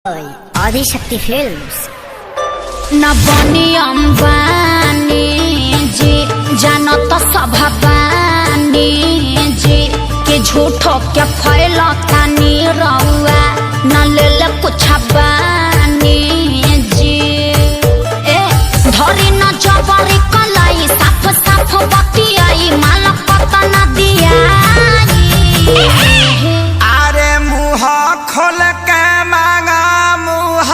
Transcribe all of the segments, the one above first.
Adishakti films. न बनी अंबानी जी जानो तो सभाबानी जी के झूठो के फैलता नी रउआ न ले कुछ बानी जी धरी न जबरी कलाई साफ साफ बतियाई माल पता न दिया अरे मुँह खोल के मांगा मुँह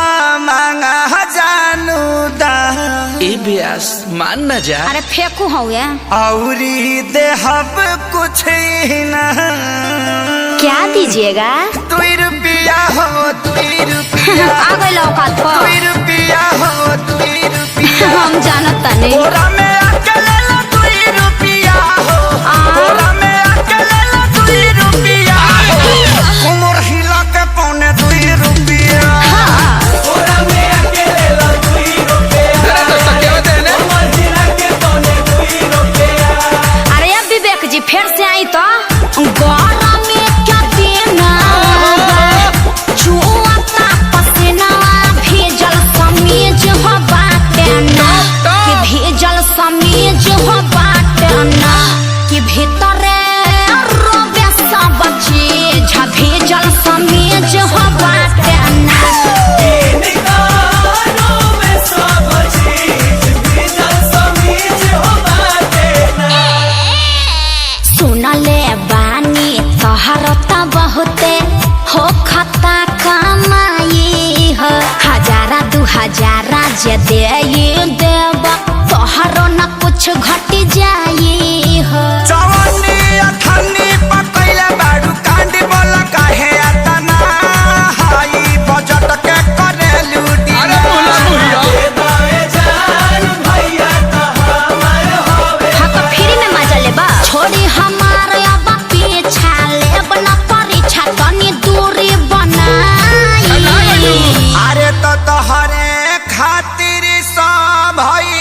मांगा जानू दा ब्यास मान न जा। अरे फेंकू हो गया औरी देहब कुछ ही न। क्या दीजिएगा? 2 रुपया हो 2 रुपया आ गए लौकात पर 2 रुपया हो 2 रुपया हम जानता नहीं बोरा में अकेले 2 रुपया हो बोरा में अकेले 2 रुपया हो उमर हिला के पौने 2 रुपया बोरा में अकेले 2 रुपया उमर हिला के पौने 2 रुपया। अरे अब विवेक जी फिर से आई तो गौरा में क्या देना चुआता पसीना भेजल समीज हो बाटे ना कि भेजल समीज हो बाटे ना कि भीतरे रोबे सब चीज भेजल समीज हो बाटे ना सुनले बानी तोहर त बहुते हो खता कमाई हो 1000-2000 जे दे देव तोहरो न कुछ घट जाई हो जवानी अथनी पकैले बाडू कांडी बोला काहे अतना हाई बजट के करे लूटी। अरे बोला भैया दाए जान भैया त हमर होवे हाँ तो फ्री में मजा लेबा छोड़ी हमार अब पीछा लेब न परीक्षा तनी दूरी बनाई अरे तो तोहरे खातिर सब भई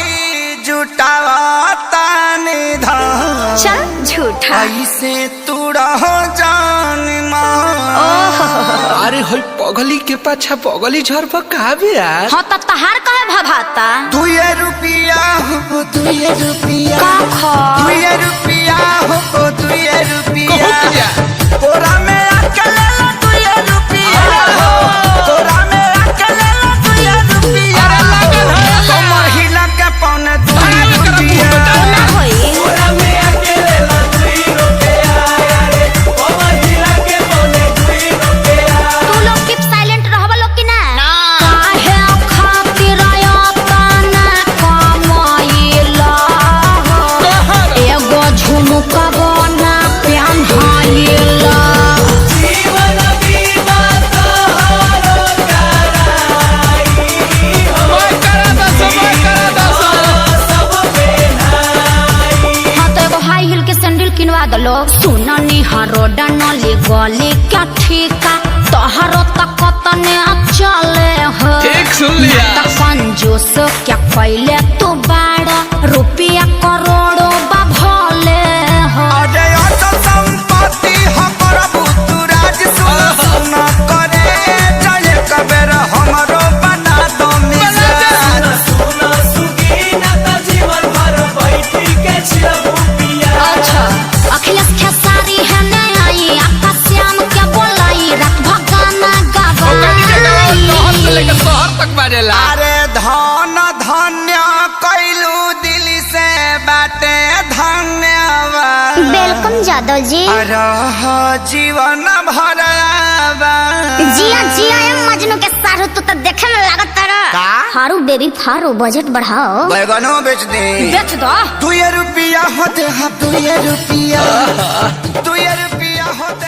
जुटावता निधन चल झूठा ऐसे तू रहो जान मान। अरे होई पगली के पाछा पगली झरब का ब्यास। हाँ तो तहार कहे भभाता 2 रुपया हो 2 रुपया का खा 2 रुपया हो 2 रुपया कहत जा। बोरा में अकेले 2 रुपया हो बोरा में अकेले 2 रुपया तो महिला के पौने 2 रुपया ना होई बोरा में अकेले 2 रुपया ओ महिला के पौने 2 रुपया। तू लोग कीप साइलेंट रहबा लोग की ना काहे खातिर अपना कमाइला एगो झुमका बना पेन्हाइला जीवन बीमा तोहरो कराई हो सब बेनाई। हाँ तो एगो हाई हिल के सैंडल किनवा दलो सुननी हरो डनली गली क्या ठीका तोहरो तक तने चले हो ठीक सुन लिया। त कंजूस क्या पहले तू बाड़ा रुपया करोड़ों बा भले हो अरे अचल संपत्ति हमर बुतुराज सुन करे जय कबेर हमरो बना दो मिजान सुन सुगीना त जीवन भर बैठी के छिलबू पिया। अच्छा अखिलेश खेसारी है नहीं आई आपका श्याम क्या बोलाई रात भगाना गवाई शहर तक बाजेला। अरे धन धन्य कैलू दिल से बाटे धन्यवाद वेलकम जादव जी। रह जीवन भर जिया जिया मजनू के सारू तू तो देखे में लागत तारा का? फारू बेबी फारू बजट बढ़ाओ बैगनो बेच दे बेच दो 2 रुपया होते 2 रुपया 2 रुपया होते